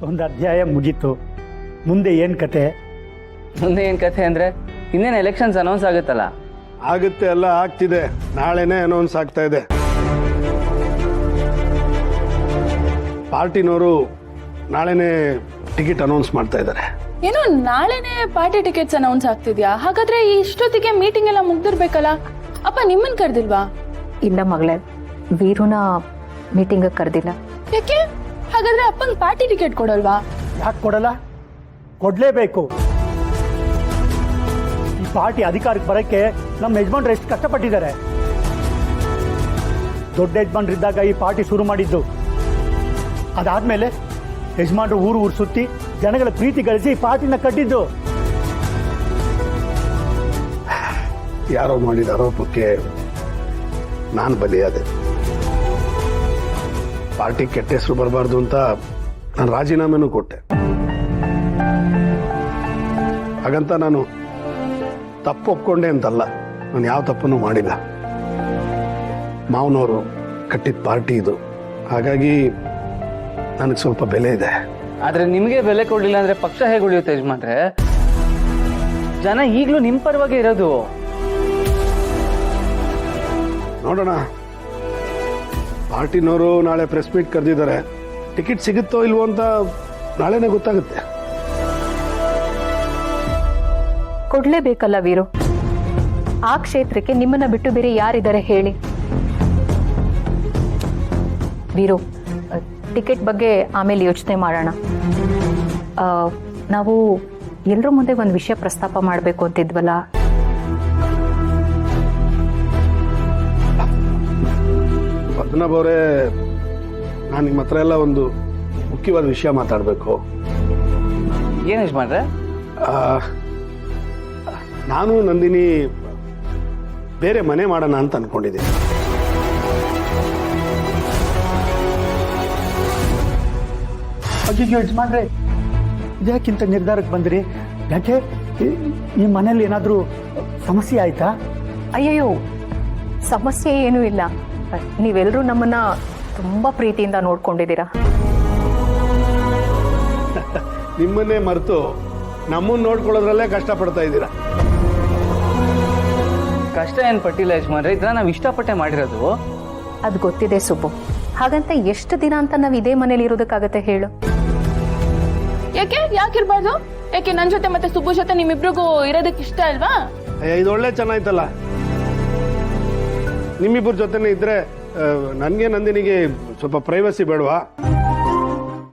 ಒಂದು ಅಧ್ಯಾಯ ಮುಗೀತು. ಮುಂದೆ ಏನು ಕತೆ? ಮುಂದೆ ಏನು ಕಥೆ ಅಂದರೆ ಇನ್ನೇನು ಎಲೆಕ್ಷನ್ಸ್ ಅನೌನ್ಸ್ ಆಗುತ್ತಲ್ಲ. ಆಗುತ್ತೆ, ಎಲ್ಲ ಆಗ್ತಿದೆ. ನಾಳೆನೇ ಅನೌನ್ಸ್ ಆಗ್ತಾ ಇದೆ. ಪಾರ್ಟಿನವರು ನಾಳೆನೇ ಟಿಕೆಟ್ ಅನೌನ್ಸ್ ಮಾಡ್ತಾ ಇದ್ದಾರೆ. ಏನೋ ನಾಳೆನೆ ಪಾರ್ಟಿ ಟಿಕೆಟ್ಸ್ ಅನೌನ್ಸ್ ಆಗ್ತಿದ್ಯಾ? ಹಾಗಾದ್ರೆ ಇಷ್ಟೊತ್ತಿಗೆ ಮೀಟಿಂಗ್ ಎಲ್ಲ ಮುಗ್ದಿರ್ಬೇಕಲ್ಲ. ಅಪ್ಪ ನಿಮ್ಮನ್ ಕರೆದಿಲ್ವಾ? ಇಲ್ಲ ಮಗಳೇ, ವೀರುನ ಮೀಟಿಂಗ್ ಕರೆದಿಲ್ಲ. ಯಾಕೆ? ಹಾಗಾದ್ರೆ ಅಪ್ಪಂಗ್ ಪಾರ್ಟಿ ಟಿಕೆಟ್ ಕೊಡಲ್ವಾ? ಯಾಕೆ ಕೊಡಲ್ಲ? ಕೊಡಲೇಬೇಕು. ಈ ಪಾರ್ಟಿ ಅಧಿಕಾರಕ್ಕೆ ಬರೋಕ್ಕೆ ನಮ್ಮ ಯಜಮಾನ್ರು ಎಷ್ಟು ಕಷ್ಟಪಟ್ಟಿದ್ದಾರೆ. ದೊಡ್ಡ ಯಜಮಾನ್ರಿದ್ದಾಗ ಈ ಪಾರ್ಟಿ ಶುರು ಮಾಡಿದ್ದು. ಅದಾದ್ಮೇಲೆ ಯಜಮಾನ್ರು ಊರು ಸುತ್ತಿ ಜನಗಳ ಪ್ರೀತಿ ಗಳಿಸಿ ಪಾರ್ಟಿನ ಕಟ್ಟಿದ್ದು. ಯಾರೋ ಮಾಡಿದ ಆರೋಪಕ್ಕೆ ನಾನು ಬಲಿಯಾದೆ. ಪಾರ್ಟಿ ಕೆಟ್ಟ ಹೆಸರು ಬರಬಾರ್ದು ಅಂತ ನಾನು ರಾಜೀನಾಮೆನೂ ಕೊಟ್ಟೆ. ಹಾಗಂತ ನಾನು ತಪ್ಪು ಒಪ್ಕೊಂಡೆ ಅಂತಲ್ಲ, ನಾನು ಯಾವ ತಪ್ಪನ್ನು ಮಾಡಿಲ್ಲ. ಮಾವನವರು ಕಟ್ಟಿದ ಪಾರ್ಟಿ ಇದು, ಹಾಗಾಗಿ ನನಗೆ ಸ್ವಲ್ಪ ಬೆಲೆ ಇದೆ. ಆದರೆ ನಿಮಗೆ ಬೆಲೆ ಕೊಡಲಿಲ್ಲ ಅಂದರೆ ಪಕ್ಷ ಹೇಗೆ ಉಳಿಯುತ್ತೆ ಯಜಮಾನ್ರೆ? ಜನ ಈಗಲೂ ನಿಮ್ಮ ಪರವಾಗಿ ಇರೋದು. ನೋಡೋಣ, ಪಾರ್ಟಿನವರು ನಾಳೆ ಪ್ರೆಸ್ ಮೀಟ್ ಕರೆದಿದ್ದಾರೆ. ಟಿಕೆಟ್ ಸಿಗುತ್ತೋ ಇಲ್ವೋ ಅಂತ ನಾಳೆನೇ ಗೊತ್ತಾಗುತ್ತೆ. ಕೊಡ್ಲೇಬೇಕಲ್ಲ ವೀರು. ಆ ಕ್ಷೇತ್ರಕ್ಕೆ ನಿಮ್ಮನ್ನ ಬಿಟ್ಟು ಬೇರೆ ಯಾರಿದ್ದಾರೆ ಹೇಳಿ? ವೀರು, ಟಿಕೆಟ್ ಬಗ್ಗೆ ಆಮೇಲೆ ಯೋಚನೆ ಮಾಡೋಣ. ನಾವು ಎಲ್ಲರ ಮುಂದೆ ಒಂದು ವಿಷಯ ಪ್ರಸ್ತಾಪ ಮಾಡಬೇಕು ಅಂತಿದ್ವಲ್ಲ. ಪದ್ಮನಾಭ್ ಅವರೇ, ನಾನು ನಿಮ್ಮ ಹತ್ರ ಎಲ್ಲ ಒಂದು ಮುಖ್ಯವಾದ ವಿಷಯ ಮಾತಾಡಬೇಕು. ಏನು ಯಜಮಾನ್ರೆ? ನಾನು ನಂದಿನಿ ಬೇರೆ ಮನೆ ಮಾಡೋಣ ಅಂತ ಅನ್ಕೊಂಡಿದ್ದೀನಿ. ಅಯ್ಯೋ ಯಜಮಾನ್ರೆ, ಇದಕ್ಕಿಂತ ನಿರ್ಧಾರಕ್ಕೆ ಬಂದ್ರಿ? ಯಾಕೆ ಈ ಮನೇಲಿ ಏನಾದರೂ ಸಮಸ್ಯೆ ಆಯ್ತಾ? ಅಯ್ಯಯ್ಯೋ, ಸಮಸ್ಯೆ ಏನೂ ಇಲ್ಲ. ನೀವೆಲ್ಲರೂ ನಮ್ಮನ್ನ ತುಂಬಾ ಪ್ರೀತಿಯಿಂದ ನೋಡ್ಕೊಂಡಿದ್ದೀರಾ. ನಿಮ್ಮನ್ನೇ ಮರೆತು ನಮ್ಮನ್ನು ನೋಡ್ಕೊಳ್ಳೋದ್ರಲ್ಲೇ ಕಷ್ಟಪಡ್ತಾ ಇದ್ದೀರಾ. ಕಷ್ಟ ಏನು ಪಟ್ಟಿಲ್ಲ ಯಜಮಾನ್ರೆ, ಇದನ್ನ ನಾವು ಇಷ್ಟಪಟ್ಟೆ ಮಾಡಿರೋದು. ಅದು ಗೊತ್ತಿದೆ ಸುಬ್ಬು. ಹಾಗಂತ ಎಷ್ಟು ದಿನ ಅಂತ ನಾವು ಇದೇ ಮನೇಲಿ ಇರೋದಕ್ಕಾಗತ್ತೆ ಹೇಳು? ಯಾಕಿರ್ಬಾರ್ದು? ಯಾಕೆ ನನ್ ಜೊತೆ ಮತ್ತೆ ಸುಬ್ಬು ಜೊತೆ ನಿಮ್ಮಿಬ್ರಿಗೂ ಇರೋದಕ್ಕೆ ಇಷ್ಟ ಅಲ್ವಾ? ಇದು ಒಳ್ಳೆ ಚೆನ್ನಾಯ್ತಲ್ಲ. ನಿಮ್ಮಿಬ್ಬರ ಜೊತೆನೇ ಇದ್ರೆ ನನಗೆ ನಂದಿನಿಗೆ ಸ್ವಲ್ಪ ಪ್ರೈವಸಿ ಬೇಡವಾ?